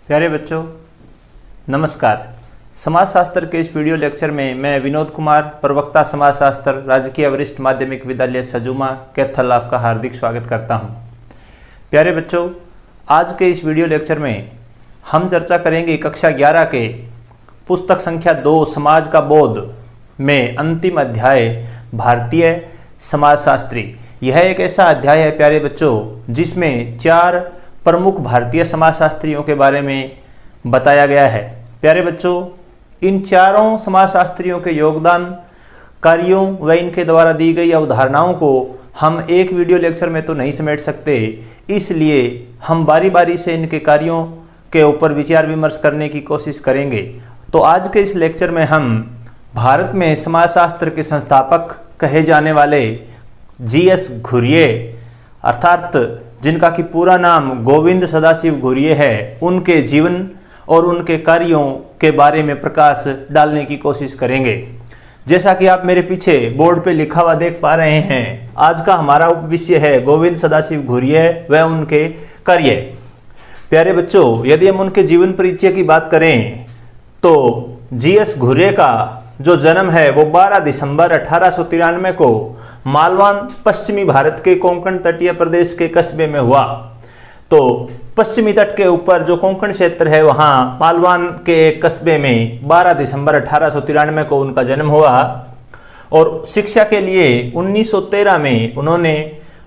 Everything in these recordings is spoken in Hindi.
प्यारे बच्चों नमस्कार। समाजशास्त्र के इस वीडियो लेक्चर में मैं विनोद कुमार, प्रवक्ता समाजशास्त्र, राजकीय वरिष्ठ माध्यमिक विद्यालय सजुमा कैथल आपका हार्दिक स्वागत करता हूं। प्यारे बच्चों, आज के इस वीडियो लेक्चर में हम चर्चा करेंगे कक्षा 11 के पुस्तक संख्या 2 समाज का बोध में अंतिम अध्याय भारतीय समाजशास्त्री। यह एक ऐसा अध्याय है प्यारे बच्चों जिसमें 4 प्रमुख भारतीय समाजशास्त्रियों के बारे में बताया गया है। प्यारे बच्चों, इन चारों समाजशास्त्रियों के योगदान, कार्यों व इनके द्वारा दी गई अवधारणाओं को हम एक वीडियो लेक्चर में तो नहीं समेट सकते, इसलिए हम बारी बारी से इनके कार्यों के ऊपर विचार विमर्श करने की कोशिश करेंगे। तो आज के इस लेक्चर में हम भारत में समाजशास्त्र के संस्थापक कहे जाने वाले जीएस घुरिये अर्थात जिनका कि पूरा नाम गोविंद सदाशिव घुरिये है, उनके जीवन और उनके कार्यों के बारे में प्रकाश डालने की कोशिश करेंगे। जैसा कि आप मेरे पीछे बोर्ड पे लिखा हुआ देख पा रहे हैं, आज का हमारा उपविषय है गोविंद सदाशिव घुरिये व उनके कार्य। प्यारे बच्चों, यदि हम उनके जीवन परिचय की बात करें तो जीएस घुरिये का जो जन्म है वो 12 दिसंबर 1893 को मालवान पश्चिमी भारत के कोंकण तटीय प्रदेश के कस्बे में हुआ। तो पश्चिमी तट के ऊपर जो कोंकण क्षेत्र है वहाँ मालवान के एक कस्बे में 12 दिसंबर 1893 को उनका जन्म हुआ और शिक्षा के लिए 1913 में उन्होंने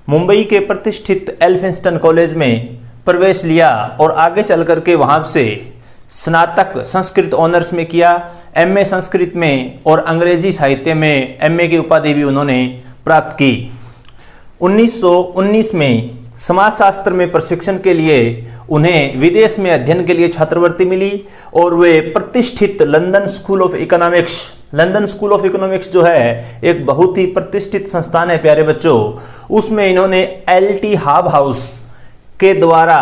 मुंबई के प्रतिष्ठित एल्फिंस्टन कॉलेज में प्रवेश लिया और आगे चल करके वहाँ से स्नातक संस्कृत ऑनर्स में किया, एमए संस्कृत में और अंग्रेजी साहित्य में एमए की उपाधि भी उन्होंने प्राप्त की। 1919 में समाजशास्त्र में प्रशिक्षण के लिए उन्हें विदेश में अध्ययन के लिए छात्रवृत्ति मिली और वे प्रतिष्ठित लंदन स्कूल ऑफ इकोनॉमिक्स जो है एक बहुत ही प्रतिष्ठित संस्थान है प्यारे बच्चों, उसमें इन्होंने एलटी हाब हाउस के द्वारा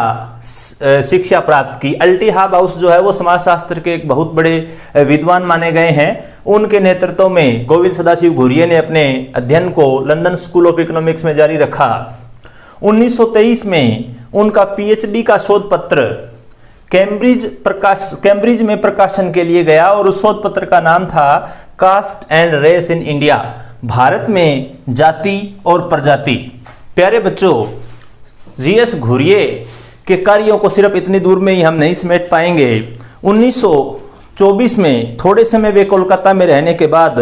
शिक्षा प्राप्त की। एलटी हाब हाउस जो है वो समाजशास्त्र के एक बहुत बड़े विद्वान माने गए हैं। उनके नेतृत्व में गोविंद सदाशिव घुरिये ने अपने अध्ययन को लंदन स्कूल ऑफ इकोनॉमिक्स में जारी रखा। 1923 में उनका पीएचडी का शोध पत्र कैम्ब्रिज में प्रकाशन के लिए गया और उस शोध पत्र का नाम था caste and race in India, Bharat में जाति और प्रजाति। प्यारे बच्चों, जीएस घुरिये के कार्यों को सिर्फ इतनी दूर में ही हम नहीं समेट पाएंगे। 1924 में थोड़े समय वे कोलकाता में रहने के बाद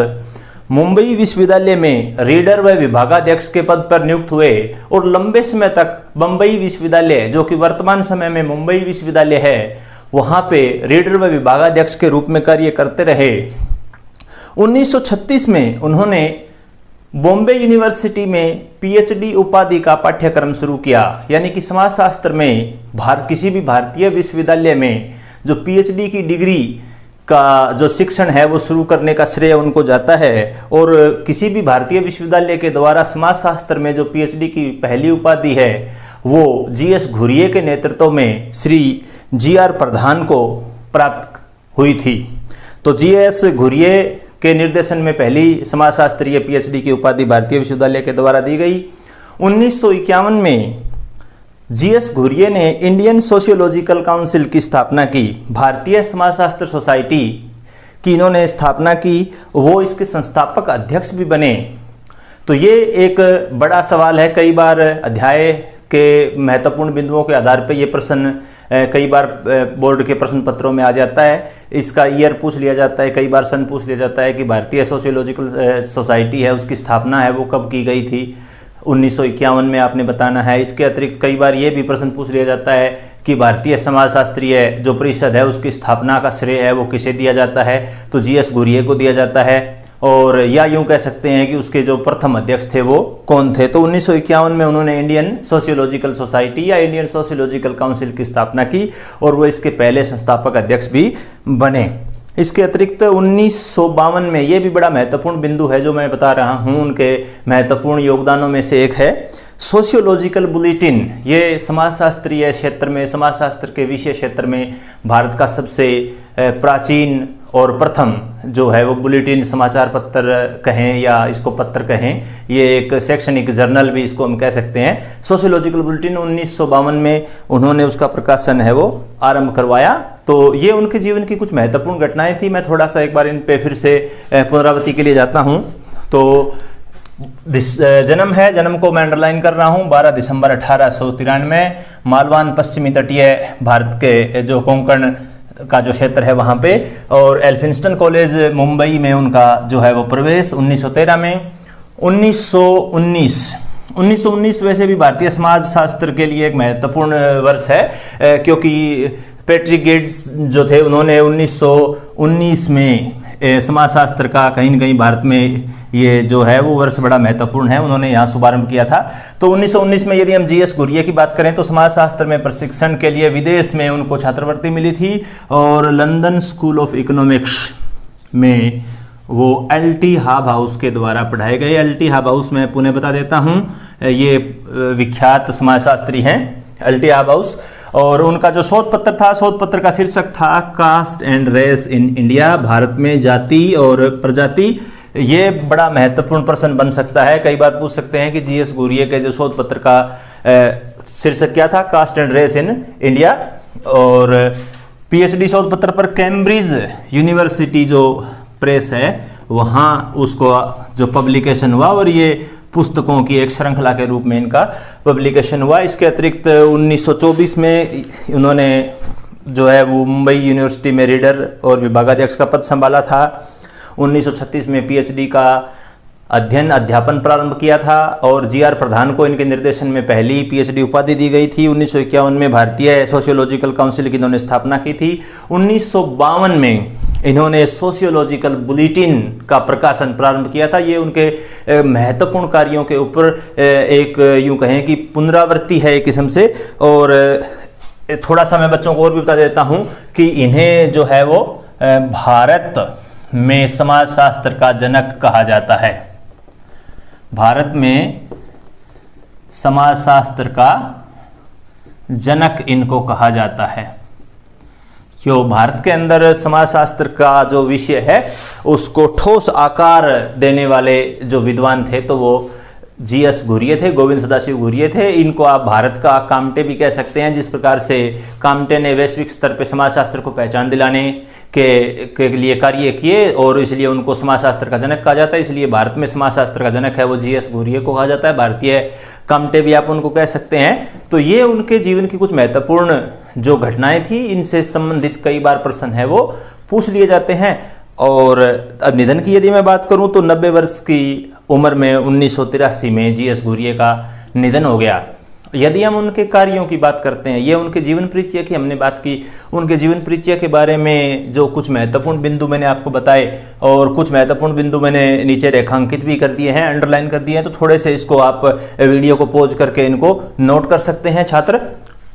मुंबई विश्वविद्यालय में रीडर व विभागाध्यक्ष के पद पर नियुक्त हुए और लंबे समय तक बम्बई विश्वविद्यालय, जो कि वर्तमान समय में मुंबई विश्वविद्यालय है, वहां पे रीडर व विभागाध्यक्ष के रूप में कार्य करते रहे। 1936 में उन्होंने बॉम्बे यूनिवर्सिटी में पीएचडी उपाधि का पाठ्यक्रम शुरू किया, यानी कि समाजशास्त्र में किसी भी भारतीय विश्वविद्यालय में जो पीएचडी की डिग्री का जो शिक्षण है वो शुरू करने का श्रेय उनको जाता है। और किसी भी भारतीय विश्वविद्यालय के द्वारा समाजशास्त्र में जो पीएचडी की पहली उपाधि है वो जीएस घुरिये के नेतृत्व में श्री जीआर प्रधान को प्राप्त हुई थी। तो जीएस घुरिये के निर्देशन में पहली समाजशास्त्रीय पीएचडी की उपाधि भारतीय विश्वविद्यालय के द्वारा दी गई। 1951 में जीएस घुरिये ने इंडियन सोशियोलॉजिकल काउंसिल की स्थापना की। भारतीय समाजशास्त्र सोसाइटी की इन्होंने स्थापना की, वो इसके संस्थापक अध्यक्ष भी बने। तो ये एक बड़ा सवाल है, कई बार अध्याय के महत्वपूर्ण बिंदुओं के आधार पर यह प्रश्न कई बार बोर्ड के प्रश्न पत्रों में आ जाता है। इसका ईयर पूछ लिया जाता है, कई बार सन पूछ लिया जाता है कि भारतीय सोशियोलॉजिकल सोसाइटी है उसकी स्थापना है वो कब की गई थी, 1951 में आपने बताना है। इसके अतिरिक्त कई बार ये भी प्रश्न पूछ लिया जाता है कि भारतीय समाजशास्त्रीय जो परिषद है उसकी स्थापना का श्रेय है वो किसे दिया जाता है, तो जीएस घुरिये को दिया जाता है। और या यूं कह सकते हैं कि उसके जो प्रथम अध्यक्ष थे वो कौन थे। तो 1951 में उन्होंने इंडियन सोशियोलॉजिकल सोसाइटी या इंडियन सोशियोलॉजिकल काउंसिल की स्थापना की और वो इसके पहले संस्थापक अध्यक्ष भी बने। इसके अतिरिक्त 1952 में, ये भी बड़ा महत्वपूर्ण बिंदु है जो मैं बता रहा हूँ, उनके महत्वपूर्ण योगदानों में से एक है सोशियोलॉजिकल बुलेटिन। ये समाजशास्त्रीय क्षेत्र में, समाजशास्त्र के विषय क्षेत्र में भारत का सबसे प्राचीन और प्रथम जो है वो बुलेटिन समाचार पत्र कहें या इसको पत्र कहें, ये एक शैक्षणिक जर्नल भी इसको हम कह सकते हैं। सोशियोलॉजिकल बुलेटिन 1952 में उन्होंने उसका प्रकाशन है वो आरंभ करवाया। तो ये उनके जीवन की कुछ महत्वपूर्ण घटनाएं थी। मैं थोड़ा सा एक बार इन पे फिर से पुनरावृत्ति के लिए जाता हूँ। तो जन्म है, जन्म को मैं अंडरलाइन कर रहा हूँ, 12 दिसंबर 1893, मालवान पश्चिमी तटीय भारत के जो कोंकण का जो क्षेत्र है वहाँ पे, और एल्फिंस्टन कॉलेज मुंबई में उनका जो है वो प्रवेश 1913 में। 1919 वैसे भी भारतीय समाज शास्त्र के लिए एक महत्वपूर्ण वर्ष है, क्योंकि पैट्रिक गेट्स जो थे उन्होंने 1919 में समाजशास्त्र का कहीं न कहीं भारत में ये जो है वो वर्ष बड़ा महत्वपूर्ण है, उन्होंने यहाँ शुभारंभ किया था। तो 1919 में यदि हम जीएस घुरिये की बात करें तो समाजशास्त्र में प्रशिक्षण के लिए विदेश में उनको छात्रवृत्ति मिली थी, और लंदन स्कूल ऑफ इकोनॉमिक्स में वो एलटी हाब हाउस के द्वारा पढ़ाए गए। एलटी हाब हाउस मैं पुनः बता देता हूँ, ये विख्यात समाजशास्त्री हैं एलटी हाब हाउस, और उनका जो शोध पत्र था, शोध पत्र का शीर्षक था caste and race in India, Bharat में जाति और प्रजाति। ये बड़ा महत्वपूर्ण प्रश्न बन सकता है, कई बार पूछ सकते हैं कि जीएस घुरिये के जो शोध पत्र का शीर्षक क्या था, caste and race in India. और पीएचडी शोध पत्र पर कैम्ब्रिज यूनिवर्सिटी जो प्रेस है वहाँ उसको जो पब्लिकेशन हुआ, और ये पुस्तकों की एक श्रृंखला के रूप में इनका पब्लिकेशन हुआ। इसके अतिरिक्त 1924 में उन्होंने जो है वो मुंबई यूनिवर्सिटी में रीडर और विभागाध्यक्ष का पद संभाला था। 1936 में पीएचडी का अध्यापन प्रारंभ किया था, और जीआर प्रधान को इनके निर्देशन में पहली पीएचडी उपाधि दी गई थी। 1951 में भारतीय सोशियोलॉजिकल काउंसिल की इन्होंने स्थापना की थी। 1952 में इन्होंने सोशियोलॉजिकल बुलेटिन का प्रकाशन प्रारंभ किया था। ये उनके महत्वपूर्ण कार्यों के ऊपर एक यूं कहें कि पुनरावृत्ति है एक किस्म से। और थोड़ा सा मैं बच्चों को और भी बता देता हूं कि इन्हें जो है वो भारत में समाजशास्त्र का जनक कहा जाता है। भारत में समाजशास्त्र का जनक इनको कहा जाता है, क्यों भारत के अंदर समाजशास्त्र का जो विषय है उसको ठोस आकार देने वाले जो विद्वान थे तो वो जीएस घुरिये थे, गोविंद सदाशिव घुरिये थे। इनको आप भारत का काम्टे भी कह सकते हैं। जिस प्रकार से काम्टे ने वैश्विक स्तर पे समाजशास्त्र को पहचान दिलाने के लिए कार्य किए, और इसलिए उनको समाजशास्त्र का जनक कहा जाता है। इसलिए भारत में समाजशास्त्र का जनक है वो जीएस घुरिये को कहा जाता है। भारतीय काम्टे भी आप उनको कह सकते हैं। तो ये उनके जीवन की कुछ महत्वपूर्ण जो घटनाएं थी, इनसे संबंधित कई बार प्रश्न है वो पूछ लिए जाते हैं। और अब निधन की यदि मैं बात करूं तो 90 वर्ष की उम्र में 1983 में जीएस घुरिये का निधन हो गया। यदि हम उनके कार्यों की बात करते हैं, ये उनके जीवन परिचय की हमने बात की, उनके जीवन परिचय के बारे में जो कुछ महत्वपूर्ण बिंदु मैंने आपको बताए, और कुछ महत्वपूर्ण बिंदु मैंने नीचे रेखांकित भी कर दिए हैं, अंडरलाइन कर दिए हैं। तो थोड़े से इसको आप वीडियो को पॉज करके इनको नोट कर सकते हैं छात्र।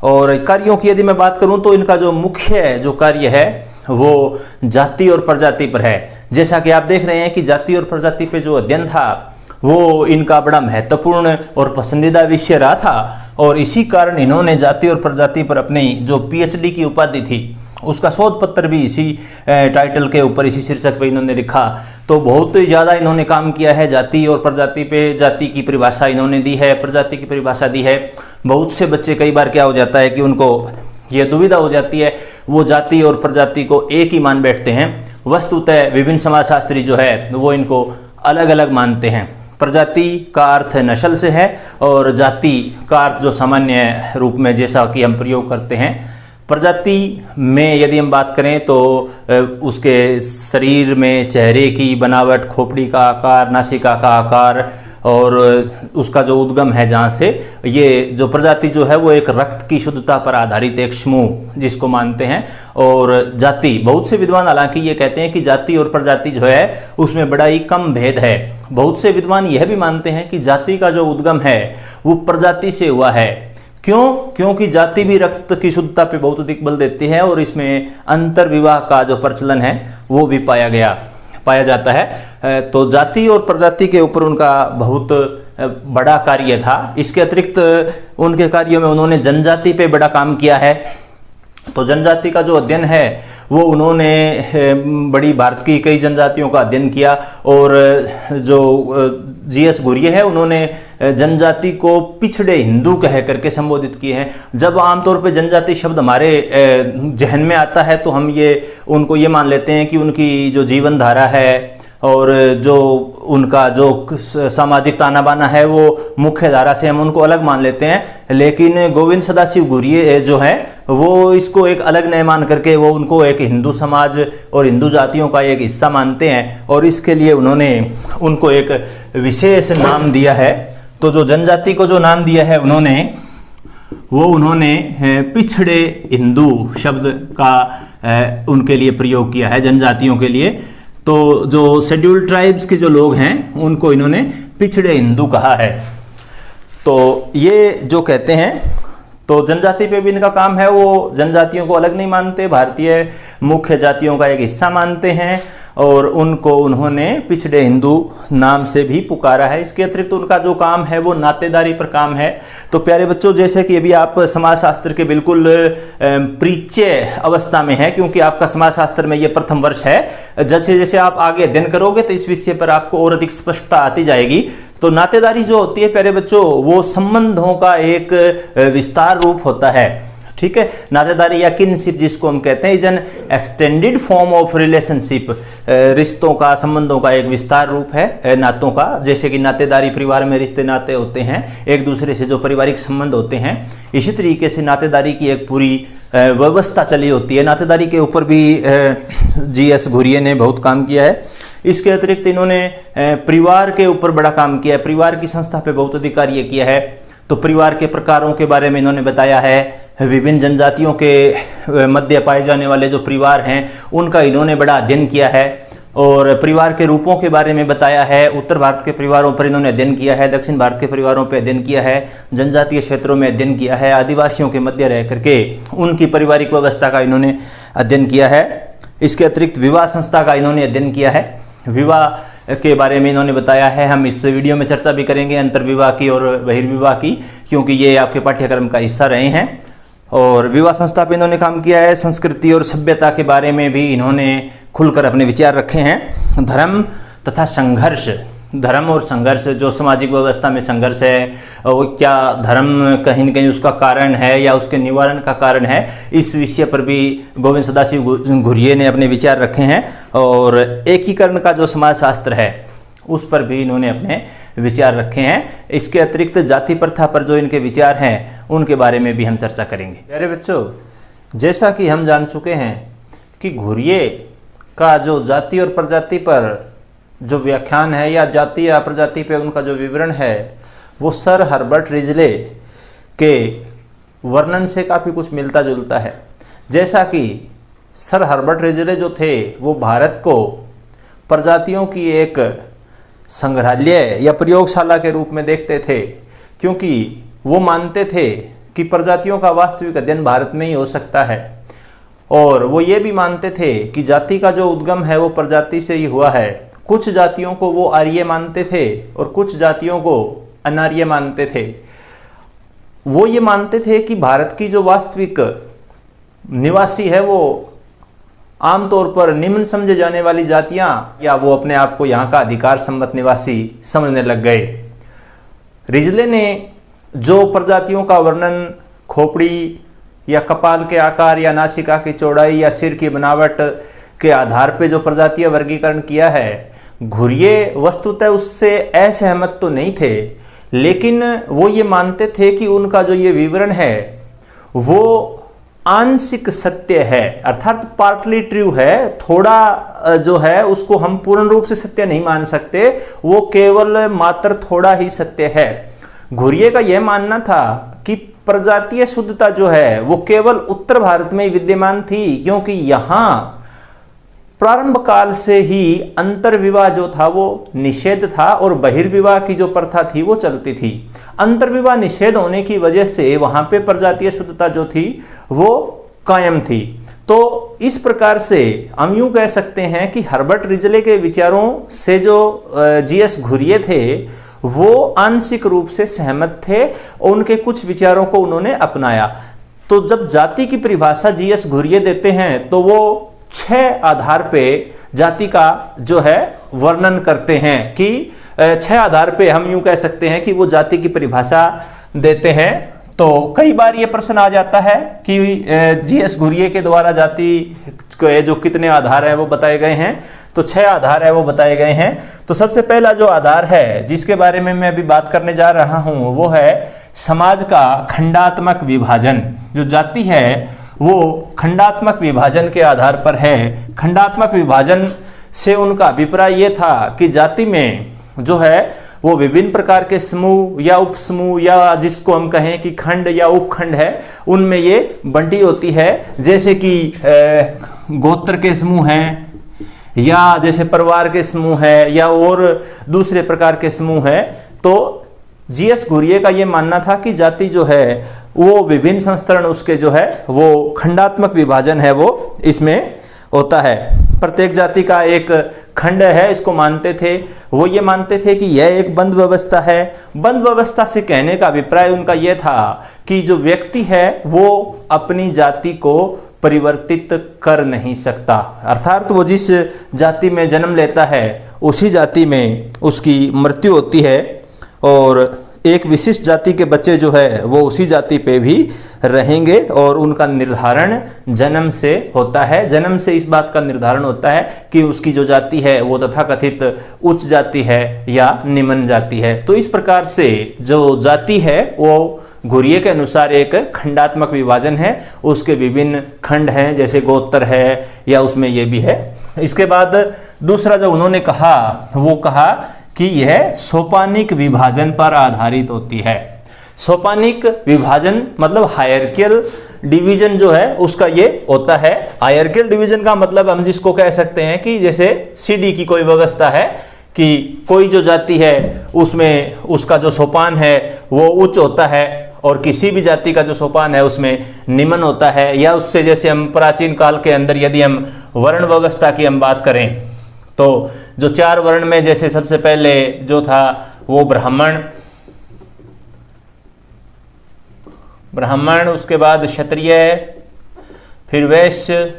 और कार्यों की यदि मैं बात करूं तो इनका जो मुख्य जो कार्य है वो जाति और प्रजाति पर है। जैसा कि आप देख रहे हैं कि जाति और प्रजाति पे जो अध्ययन था वो इनका बड़ा महत्वपूर्ण और पसंदीदा विषय रहा था, और इसी कारण इन्होंने जाति और प्रजाति पर अपनी जो पीएचडी की उपाधि थी उसका शोध पत्र भी इसी टाइटल के ऊपर, इसी शीर्षक पे इन्होंने लिखा। तो बहुत ही ज़्यादा इन्होंने काम किया है जाति और प्रजाति पे। जाति की परिभाषा इन्होंने दी है, प्रजाति की परिभाषा दी है। बहुत से बच्चे कई बार क्या हो जाता है कि उनको ये दुविधा हो जाती है, वो जाति और प्रजाति को एक ही मान बैठते हैं। वस्तुतः विभिन्न समाजशास्त्री जो है वो इनको अलग अलग मानते हैं। प्रजाति का अर्थ नस्ल से है, और जाति का अर्थ जो सामान्य रूप में जैसा कि हम प्रयोग करते हैं। प्रजाति में यदि हम बात करें तो उसके शरीर में चेहरे की बनावट, खोपड़ी का आकार, नासिका का आकार, और उसका जो उद्गम है जहाँ से, ये जो प्रजाति जो है वो एक रक्त की शुद्धता पर आधारित एक समूह जिसको मानते हैं। और जाति, बहुत से विद्वान हालांकि ये कहते हैं कि जाति और प्रजाति जो है उसमें बड़ा ही कम भेद है। बहुत से विद्वान यह भी मानते हैं कि जाति का जो उद्गम है वो प्रजाति से हुआ है। क्यों? क्योंकि जाति भी रक्त की शुद्धता पे बहुत अधिक बल देती है, और इसमें अंतर विवाह का जो प्रचलन है वो भी पाया जाता है। तो जाति और प्रजाति के ऊपर उनका बहुत बड़ा कार्य था। इसके अतिरिक्त उनके कार्यों में उन्होंने जनजाति पे बड़ा काम किया है। तो जनजाति का जो अध्ययन है वो उन्होंने बड़ी भारत की कई जनजातियों का अध्ययन किया। और जो जीएस घुरिये है उन्होंने जनजाति को पिछड़े हिंदू कह करके संबोधित किए हैं। जब आमतौर पे जनजाति शब्द हमारे जहन में आता है तो हम उनको ये मान लेते हैं कि उनकी जो जीवन धारा है और जो उनका जो सामाजिक ताना बाना है वो मुख्य धारा से हम उनको अलग मान लेते हैं। लेकिन गोविंद सदाशिव घुरिये जो है वो इसको एक अलग नहीं मान करके वो उनको एक हिंदू समाज और हिंदू जातियों का एक हिस्सा मानते हैं और इसके लिए उन्होंने उनको एक विशेष नाम दिया है। तो जो जनजाति को जो नाम दिया है उन्होंने पिछड़े हिंदू शब्द का उनके लिए प्रयोग किया है जनजातियों के लिए। तो जो शेड्यूल्ड ट्राइब्स के जो लोग हैं उनको इन्होंने पिछड़े हिंदू कहा है। तो ये जो कहते हैं तो जनजाति पे भी इनका काम है, वो जनजातियों को अलग नहीं मानते, भारतीय मुख्य जातियों का एक हिस्सा मानते हैं और उनको उन्होंने पिछड़े हिंदू नाम से भी पुकारा है। इसके अतिरिक्त उनका जो काम है वो नातेदारी पर काम है। तो प्यारे बच्चों, जैसे कि अभी आप समाजशास्त्र के बिल्कुल परिचय अवस्था में है, क्योंकि आपका समाजशास्त्र में ये प्रथम वर्ष है, जैसे जैसे आप आगे अध्ययन करोगे तो इस विषय पर आपको और अधिक स्पष्टता आती जाएगी। तो नातेदारी जो होती है प्यारे बच्चों, वो संबंधों का एक विस्तार रूप होता है। ठीक है, नातेदारी या किनशिप जिसको हम कहते हैं is an extended form of relationship. रिश्तों का, संबंधों का एक विस्तार रूप है नातों का। जैसे कि नातेदारी परिवार में रिश्ते नाते होते हैं, एक दूसरे से जो पारिवारिक संबंध होते हैं, इसी तरीके से नातेदारी की एक पूरी व्यवस्था चली होती है। नातेदारी के ऊपर भी जीएस घुरिये ने बहुत काम किया है। इसके अतिरिक्त इन्होंने परिवार के ऊपर बड़ा काम किया है, परिवार की संस्था पे बहुत अधिक कार्य किया है। तो परिवार के प्रकारों के बारे में इन्होंने बताया है, विभिन्न जनजातियों के मध्य पाए जाने वाले जो परिवार हैं उनका इन्होंने बड़ा अध्ययन किया है और परिवार के रूपों के बारे में बताया है। उत्तर भारत के परिवारों पर इन्होंने अध्ययन किया है, दक्षिण भारत के परिवारों पर अध्ययन किया है, जनजातीय क्षेत्रों में अध्ययन किया है, आदिवासियों के मध्य रह करके उनकी पारिवारिक व्यवस्था का इन्होंने अध्ययन किया है। इसके अतिरिक्त विवाह संस्था का इन्होंने अध्ययन किया है, विवाह के बारे में इन्होंने बताया है। हम इस वीडियो में चर्चा भी करेंगे अंतर्विवाह की और बहिर्विवाह की, क्योंकि ये आपके पाठ्यक्रम का हिस्सा रहे हैं। और विवाह संस्था पे इन्होंने काम किया है। संस्कृति और सभ्यता के बारे में भी इन्होंने खुलकर अपने विचार रखे हैं। धर्म तथा संघर्ष, धर्म और संघर्ष, जो सामाजिक व्यवस्था में संघर्ष है, वो क्या धर्म कहीं न कहीं उसका कारण है या उसके निवारण का कारण है, इस विषय पर भी गोविंद सदाशिव घुरिये ने अपने विचार रखे हैं। और एकीकरण का जो समाजशास्त्र है उस पर भी इन्होंने अपने विचार रखे हैं। इसके अतिरिक्त जाति प्रथा पर जो इनके विचार हैं उनके बारे में भी हम चर्चा करेंगे। प्यारे बच्चों, जैसा कि हम जान चुके हैं कि घुरिये का जो जाति और प्रजाति पर जो व्याख्यान है या जाति या प्रजाति पे उनका जो विवरण है वो सर हर्बर्ट रिजले के वर्णन से काफ़ी कुछ मिलता जुलता है। जैसा कि सर हर्बर्ट रिजले जो थे वो भारत को प्रजातियों की एक संग्रहालय या प्रयोगशाला के रूप में देखते थे, क्योंकि वो मानते थे कि प्रजातियों का वास्तविक अध्ययन भारत में ही हो सकता है। और वो ये भी मानते थे कि जाति का जो उद्गम है वो प्रजाति से ही हुआ है। कुछ जातियों को वो आर्य मानते थे और कुछ जातियों को अनार्य मानते थे। वो ये मानते थे कि भारत की जो वास्तविक निवासी है वो आमतौर पर निम्न समझे जाने वाली जातियां, या वो अपने आप को यहाँ का अधिकार सम्मत निवासी समझने लग गए। रिजले ने जो प्रजातियों का वर्णन खोपड़ी या कपाल के आकार या नासिका की चौड़ाई या सिर की बनावट के आधार पे जो प्रजातीय वर्गीकरण किया है, घुरिये वस्तुतः उससे असहमत तो नहीं थे, लेकिन वो ये मानते थे कि उनका जो ये विवरण है वो आंशिक सत्य है, अर्थात पार्टली ट्रू है। थोड़ा जो है उसको हम पूर्ण रूप से सत्य नहीं मान सकते, वो केवल मात्र थोड़ा ही सत्य है। घुरिये का यह मानना था कि प्रजातीय शुद्धता जो है वो केवल उत्तर भारत में ही विद्यमान थी, क्योंकि यहाँ प्रारंभ काल से ही अंतर्विवाह जो था वो निषेध था और बहिर्विवाह की जो प्रथा थी वो चलती थी। अंतर्विवाह निषेध होने की वजह से वहां पे प्रजातीय शुद्धता जो थी वो कायम थी। तो इस प्रकार से हम यूं कह सकते हैं कि हर्बर्ट रिजले के विचारों से जो जीएस घुरिये थे वो आंशिक रूप से सहमत थे और उनके कुछ विचारों को उन्होंने अपनाया। तो जब जाति की परिभाषा जीएस घुरिये देते हैं तो वो 6 आधार पे जाति का जो है वर्णन करते हैं कि 6 आधार पे हम यूं कह सकते हैं कि वो जाति की परिभाषा देते हैं। तो कई बार ये प्रश्न आ जाता है कि जीएस घुरिये के द्वारा जाति के जो कितने आधार है वो बताए गए हैं, तो 6 आधार है वो बताए गए हैं। तो सबसे पहला जो आधार है जिसके बारे में मैं अभी बात करने जा रहा हूं वो है समाज का खंडात्मक विभाजन। जो जाति है वो खंडात्मक विभाजन के आधार पर है। खंडात्मक विभाजन से उनका अभिप्राय ये था कि जाति में जो है वो विभिन्न प्रकार के समूह या उपसमूह या जिसको हम कहें कि खंड या उपखंड है, उनमें ये बंटी होती है। जैसे कि गोत्र के समूह हैं, या जैसे परिवार के समूह है, या और दूसरे प्रकार के समूह है। तो जीएस घुरिये का ये मानना था कि जाति जो है वो विभिन्न संस्करण उसके जो है वो खंडात्मक विभाजन है वो इसमें होता है। प्रत्येक जाति का एक खंड है, इसको मानते थे। वो ये मानते थे कि यह एक बंद व्यवस्था है। बंद व्यवस्था से कहने का अभिप्राय उनका यह था कि जो व्यक्ति है वो अपनी जाति को परिवर्तित कर नहीं सकता, अर्थात वो जिस जाति में जन्म लेता है उसी जाति में उसकी मृत्यु होती है, और एक विशिष्ट जाति के बच्चे जो है वो उसी जाति पे भी रहेंगे, और उनका निर्धारण जन्म से होता है। जन्म से इस बात का निर्धारण होता है कि उसकी जो जाति है वो तथाकथित उच्च जाति है या निम्न जाति है। तो इस प्रकार से जो जाति है वो घुरिये के अनुसार एक खंडात्मक विभाजन है। उसके विभिन्न खंड हैं, जैसे गोत्र है या उसमें ये भी है। इसके बाद दूसरा जो उन्होंने कहा वो कहा कि यह सोपानिक विभाजन पर आधारित होती है। सोपानिक विभाजन मतलब हायरकियल डिवीजन जो है उसका ये होता है। हायरकियल डिवीजन का मतलब हम जिसको कह सकते हैं कि जैसे सीडी की कोई व्यवस्था है कि कोई जो जाति है उसमें उसका जो सोपान है वो उच्च होता है, और किसी भी जाति का जो सोपान है उसमें निम्न होता है। या उससे जैसे हम प्राचीन काल के अंदर यदि हम वर्ण व्यवस्था की हम बात करें तो जो 4 वर्ण में जैसे सबसे पहले जो था वो ब्राह्मण, उसके बाद क्षत्रिय, फिर वैश्य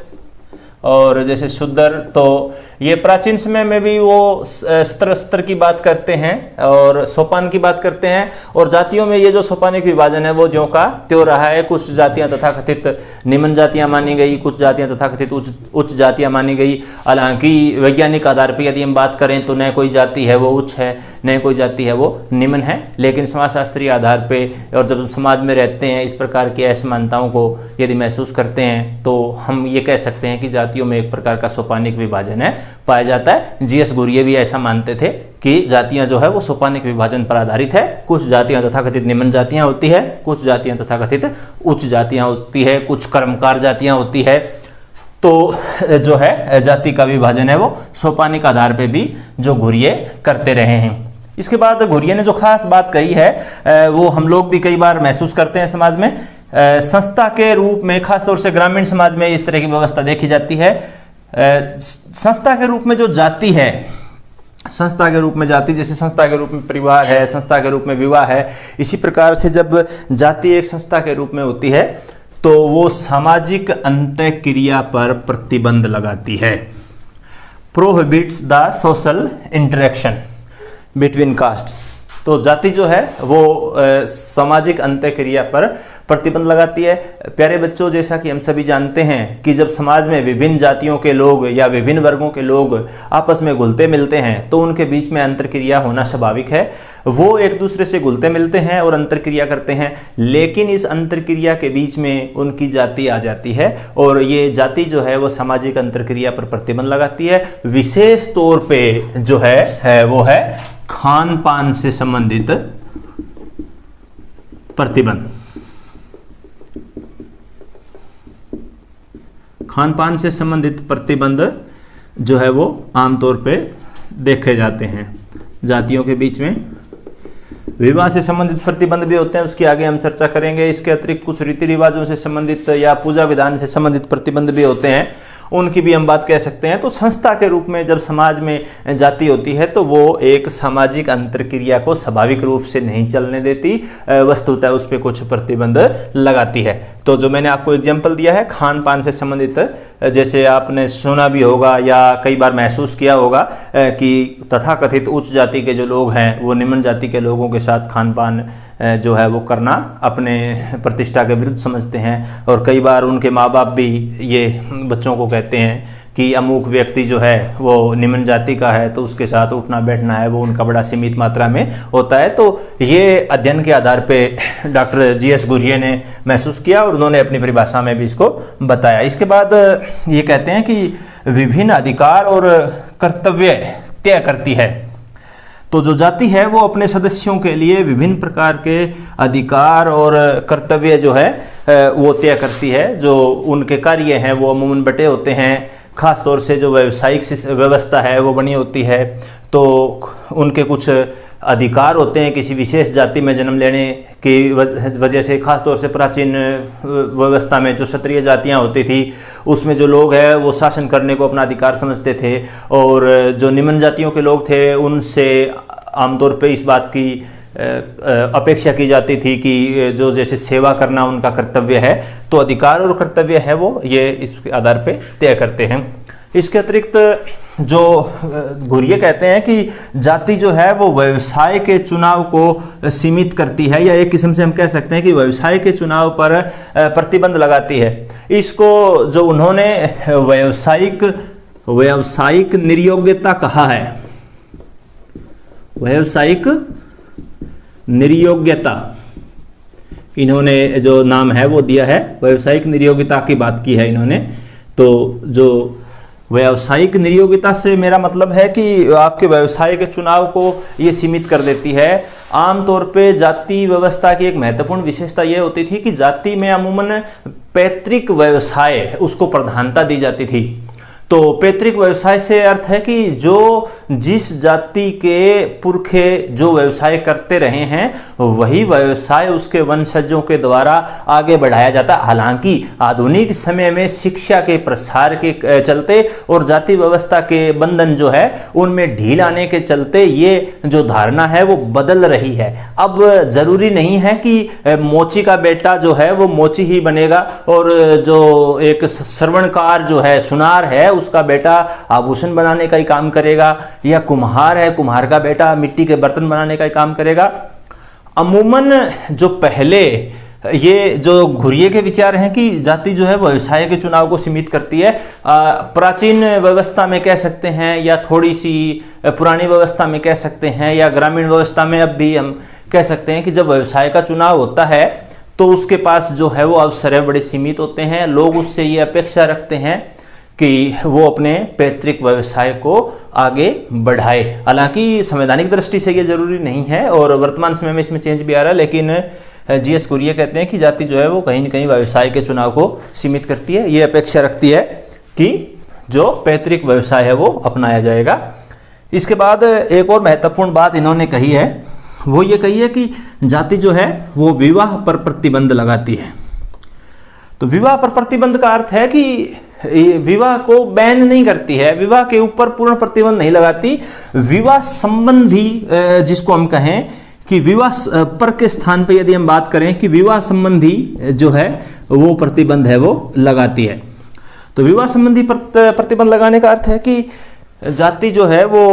और जैसे शूद्र। तो ये प्राचीन समय में भी वो स्तर की बात करते हैं और सोपान की बात करते हैं। और जातियों में ये जो सोपानिक विभाजन है वो ज्यों का त्यों रहा है। कुछ जातियां तथाकथित निम्न जातियां मानी गई, कुछ जातियां तथाकथित उच्च जातियां मानी गई। हालांकि वैज्ञानिक आधार पर यदि हम बात करें तो न कोई जाति है वो उच्च है, न कोई जाति है वो निम्न है। लेकिन समाजशास्त्रीय आधार पर और जब समाज में रहते हैं इस प्रकार की असमानताओं को यदि महसूस करते हैं तो हम ये कह सकते हैं कि जातियों में एक प्रकार का सोपानिक विभाजन है पाया जाता है। जीएस घुरिये भी ऐसा मानते थे कि जातियां जो है वो सोपानिक विभाजन पर आधारित है। कुछ जातियां तथाकथित निम्न जातियां होती है, कुछ जातियां तथाकथित उच्च जातियां होती है, कुछ कर्मकार जातियां होती है। तो जो है जाति का विभाजन है वो सोपानिक आधार पे भी जो घुरिये करते रहे हैं। इसके बाद घुरिये ने जो खास बात कही है वो हम लोग भी कई बार महसूस करते हैं समाज में। संस्था के रूप में खासतौर से ग्रामीण समाज में इस तरह की व्यवस्था देखी जाती है। संस्था के रूप में जो जाति है, संस्था के रूप में जाति, जैसे संस्था के रूप में परिवार है, संस्था के रूप में विवाह है, इसी प्रकार से जब जाति एक संस्था के रूप में होती है तो वो सामाजिक अंतःक्रिया पर प्रतिबंध लगाती है। Prohibits the social interaction between castes. तो जाति जो है वो सामाजिक अंतःक्रिया पर प्रतिबंध लगाती है। प्यारे बच्चों, जैसा कि हम सभी जानते हैं कि जब समाज में विभिन्न जातियों के लोग या विभिन्न वर्गों के लोग आपस में घुलते मिलते हैं तो उनके बीच में अंतर्क्रिया होना स्वाभाविक है। वो एक दूसरे से घुलते मिलते हैं और अंतर्क्रिया करते हैं, लेकिन इस अंतर्क्रिया के बीच में उनकी जाति आ जाती है और ये जाति जो है वो सामाजिक अंतर्क्रिया पर प्रतिबंध लगाती है। विशेष तौर पे जो है वो है खान पान से संबंधित प्रतिबंध। खान पान से संबंधित प्रतिबंध जो है वो आमतौर पे देखे जाते हैं जातियों के बीच में। विवाह से संबंधित प्रतिबंध भी होते हैं, उसकी आगे हम चर्चा करेंगे। इसके अतिरिक्त कुछ रीति रिवाजों से संबंधित या पूजा विधान से संबंधित प्रतिबंध भी होते हैं, उनकी भी हम बात कह सकते हैं। तो संस्था के रूप में जब समाज में जाति होती है तो वो एक सामाजिक अंतर्क्रिया को स्वाभाविक रूप से नहीं चलने देती, वस्तुतः उस पर कुछ प्रतिबंध लगाती है। तो जो मैंने आपको एग्जाम्पल दिया है खान पान से संबंधित, जैसे आपने सुना भी होगा या कई बार महसूस किया होगा कि तथाकथित उच्च जाति के जो लोग हैं वो निम्न जाति के लोगों के साथ खान पान जो है वो करना अपने प्रतिष्ठा के विरुद्ध समझते हैं। और कई बार उनके माँ बाप भी ये बच्चों को कहते हैं कि अमुक व्यक्ति जो है वो निम्न जाति का है तो उसके साथ उठना बैठना है वो उनका बड़ा सीमित मात्रा में होता है। तो ये अध्ययन के आधार पे डॉक्टर जीएस गुरिये ने महसूस किया और उन्होंने अपनी परिभाषा में भी इसको बताया। इसके बाद ये कहते हैं कि विभिन्न अधिकार और कर्तव्य तय करती है। तो जो जाति है वो अपने सदस्यों के लिए विभिन्न प्रकार के अधिकार और कर्तव्य जो है वो तय करती है। जो उनके कार्य हैं वो अमूमन बटे होते हैं, खास तौर से जो व्यावसायिक व्यवस्था है वो बनी होती है। तो उनके कुछ अधिकार होते हैं किसी विशेष जाति में जन्म लेने की वजह से। खास तौर से प्राचीन व्यवस्था में जो क्षत्रिय जातियां होती थी उसमें जो लोग हैं वो शासन करने को अपना अधिकार समझते थे, और जो निम्न जातियों के लोग थे उनसे आमतौर पे इस बात की अपेक्षा की जाती थी कि जो जैसे सेवा करना उनका कर्तव्य है। तो अधिकार और कर्तव्य है वो ये इस आधार पे तय करते हैं। इसके अतिरिक्त जो गुरिये कहते हैं कि जाति जो है वो व्यवसाय के चुनाव को सीमित करती है, या एक किस्म से हम कह सकते हैं कि व्यवसाय के चुनाव पर प्रतिबंध लगाती है। इसको जो उन्होंने व्यावसायिक निर्योग्यता कहा है, व्यावसायिक निर्योग्यता इन्होंने जो नाम है वो दिया है, व्यावसायिक निर्योग्यता की बात की है इन्होंने। तो जो व्यावसायिक निर्योग्यता से मेरा मतलब है कि आपके व्यवसाय के चुनाव को ये सीमित कर देती है। आमतौर पे जाति व्यवस्था की एक महत्वपूर्ण विशेषता ये होती थी कि जाति में अमूमन पैतृक व्यवसाय उसको प्रधानता दी जाती थी। तो पैतृक व्यवसाय से अर्थ है कि जो जिस जाति के पुरखे जो व्यवसाय करते रहे हैं वही व्यवसाय उसके वंशजों के द्वारा आगे बढ़ाया जाता। हालांकि आधुनिक समय में शिक्षा के प्रसार के चलते और जाति व्यवस्था के बंधन जो है उनमें ढील आने के चलते ये जो धारणा है वो बदल रही है। अब जरूरी नहीं है कि मोची का बेटा जो है वो मोची ही बनेगा, और जो एक श्रवणकार जो है सुनार है उसका बेटा आभूषण बनाने का ही काम करेगा, या कुम्हार है कुम्हार का बेटा मिट्टी के बर्तन बनाने का ही काम करेगा। अमूमन जो पहले ये जो घुरिये के विचार हैं कि जाति जो है व्यवसाय के चुनाव को सीमित करती है, प्राचीन व्यवस्था में कह सकते हैं या थोड़ी सी पुरानी व्यवस्था में कह सकते हैं या ग्रामीण व्यवस्था में अब भी हम कह सकते हैं कि जब व्यवसाय का चुनाव होता है तो उसके पास जो है वो अवसर बड़े सीमित होते हैं। लोग उससे ये अपेक्षा रखते हैं कि वो अपने पैतृक व्यवसाय को आगे बढ़ाए। हालांकि संवैधानिक दृष्टि से ये जरूरी नहीं है और वर्तमान समय में इसमें चेंज भी आ रहा है, लेकिन जीएस गुरिये कहते हैं कि जाति जो है वो कहीं न कहीं व्यवसाय के चुनाव को सीमित करती है। ये अपेक्षा रखती है कि जो पैतृक व्यवसाय है वो अपनाया जाएगा। इसके बाद एक और महत्वपूर्ण बात इन्होंने कही है, वो ये कही है कि जाति जो है वो विवाह पर प्रतिबंध लगाती है। तो विवाह पर प्रतिबंध का अर्थ है कि विवाह को बैन नहीं करती है, विवाह के ऊपर पूर्ण प्रतिबंध नहीं लगाती। विवाह संबंधी जिसको हम कहें कि विवाह पर के स्थान पे यदि हम बात करें कि विवाह संबंधी जो है वो प्रतिबंध है वो लगाती है। तो विवाह संबंधी प्रतिबंध लगाने का अर्थ है कि जाति जो है वो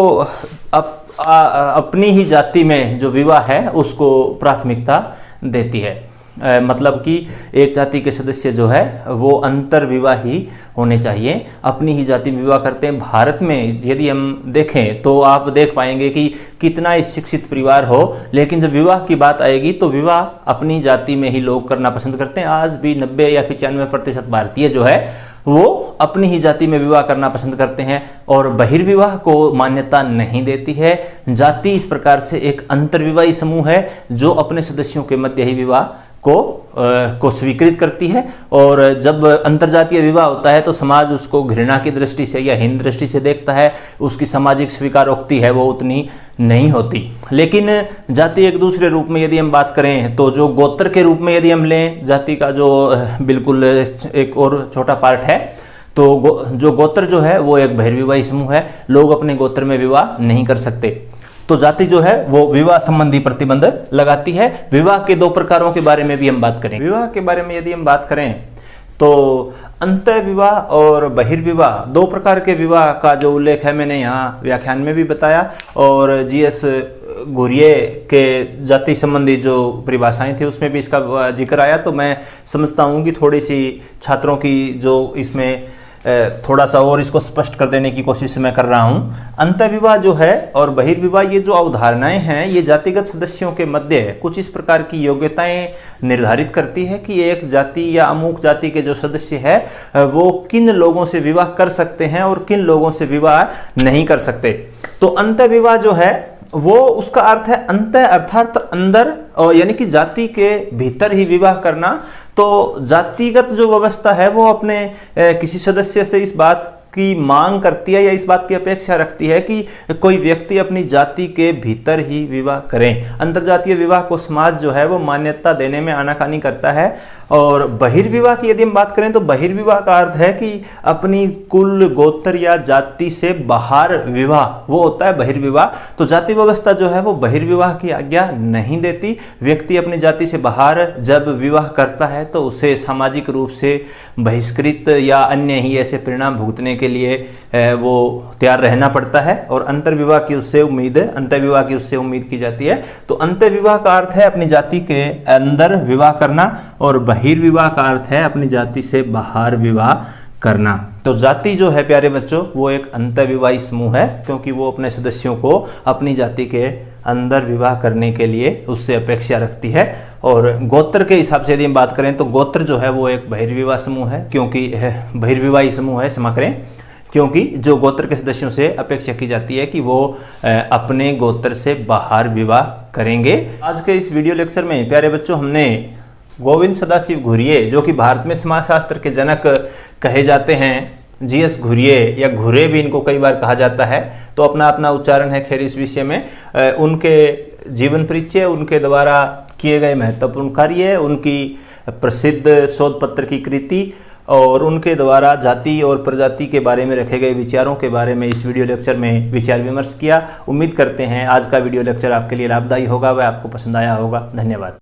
अपनी ही जाति में जो विवाह है उसको प्राथमिकता देती है। मतलब कि एक जाति के सदस्य जो है वो अंतर विवाही होने चाहिए, अपनी ही जाति में विवाह करते हैं। भारत में यदि हम देखें तो आप देख पाएंगे कि कितना ही शिक्षित परिवार हो, लेकिन जब विवाह की बात आएगी तो विवाह अपनी जाति में ही लोग करना पसंद करते हैं। आज भी 90 या 95% भारतीय जो है वो अपनी ही जाति में विवाह करना पसंद करते हैं और बहिर्विवाह को मान्यता नहीं देती है। जाति इस प्रकार से एक अंतर्विवाही समूह है जो अपने सदस्यों के मध्य ही विवाह को स्वीकृत करती है, और जब अंतर्जातीय विवाह होता है तो समाज उसको घृणा की दृष्टि से या हीन दृष्टि से देखता है, उसकी सामाजिक स्वीकारोक्ति है वो उतनी नहीं होती। लेकिन जाति एक दूसरे रूप में यदि हम बात करें तो जो गोत्र के रूप में यदि हम लें जाति का जो बिल्कुल एक और छोटा पार्ट है, तो जो गोत्र जो है वो एक बहिर्विवाही समूह है, लोग अपने गोत्र में विवाह नहीं कर सकते। तो जाति जो है वो विवाह संबंधी प्रतिबंध लगाती है। विवाह के दो प्रकारों के बारे में भी हम बात करेंगे। विवाह के बारे में यदि हम बात करें तो अंतः विवाह और बहिर्विवाह, दो प्रकार के विवाह का जो उल्लेख है मैंने यहाँ व्याख्यान में भी बताया, और जीएस घुरिये के जाति संबंधी जो परिभाषाएं थी उसमें भी इसका जिक्र आया। तो मैं समझता हूँ कि थोड़ी सी छात्रों की जो इसमें थोड़ा सा और इसको स्पष्ट कर देने की कोशिश मैं कर रहा हूँ। अंतःविवाह जो है और बहिर्विवाह, ये जो अवधारणाएं हैं ये जातिगत सदस्यों के मध्य कुछ इस प्रकार की योग्यताएं निर्धारित करती है कि एक जाति या अमुक जाति के जो सदस्य है वो किन लोगों से विवाह कर सकते हैं और किन लोगों से विवाह नहीं कर सकते। तो अंतःविवाह जो है वो, उसका अर्थ है अंतः अर्थात अंदर, यानी कि जाति के भीतर ही विवाह करना। तो जातिगत जो व्यवस्था है वो अपने किसी सदस्य से इस बात की मांग करती है या इस बात की अपेक्षा रखती है कि कोई व्यक्ति अपनी जाति के भीतर ही विवाह करें। अंतरजातीय विवाह को समाज जो है वो मान्यता देने में आनाकानी करता है। और बहिर्विवाह की यदि हम बात करें तो बहिर्विवाह का अर्थ है कि अपनी कुल गोत्र या जाति से बाहर विवाह, वो होता है बहिर्विवाह। तो जाति व्यवस्था जो है वो बहिर्विवाह की आज्ञा नहीं देती। व्यक्ति अपनी जाति से बाहर जब विवाह करता है तो उसे सामाजिक रूप से बहिष्कृत या अन्य ही ऐसे परिणाम भुगतने के लिए वो तैयार रहना पड़ता है, और अंतर्विवाह की उससे उम्मीद की जाती है। तो अंतर्विवाह का अर्थ है अपनी जाति के अंदर विवाह करना, और बहिर्विवाह का अर्थ है अपनी जाति से बाहर विवाह करना। तो जाति जो है प्यारे बच्चों वो एक अंतर्विवाही समूह है, क्योंकि वो अपने सदस्यों को अपनी जाति के अंदर विवाह करने के लिए उससे अपेक्षा रखती है। और गोत्र के हिसाब से यदि हम बात करें तो गोत्र जो है वो एक बहिर्विवाह समूह है, क्योंकि बहिर्विवाही समूह है, क्षमा करें, क्योंकि जो गोत्र के सदस्यों से अपेक्षा की जाती है कि वो अपने गोत्र से बाहर विवाह करेंगे। आज के इस वीडियो लेक्चर में प्यारे बच्चों हमने गोविंद सदाशिव घुरिये, जो कि भारत में समाजशास्त्र के जनक कहे जाते हैं, जीएस घुरिये या घुरे भी इनको कई बार कहा जाता है, तो अपना अपना उच्चारण है खैर इस विषय में, उनके जीवन परिचय, उनके द्वारा किए गए महत्वपूर्ण कार्य, उनकी प्रसिद्ध शोध पत्र की कृति और उनके द्वारा जाति और प्रजाति के बारे में रखे गए विचारों के बारे में इस वीडियो लेक्चर में विचार विमर्श किया। उम्मीद करते हैं आज का वीडियो लेक्चर आपके लिए लाभदायी होगा व आपको पसंद आया होगा। धन्यवाद।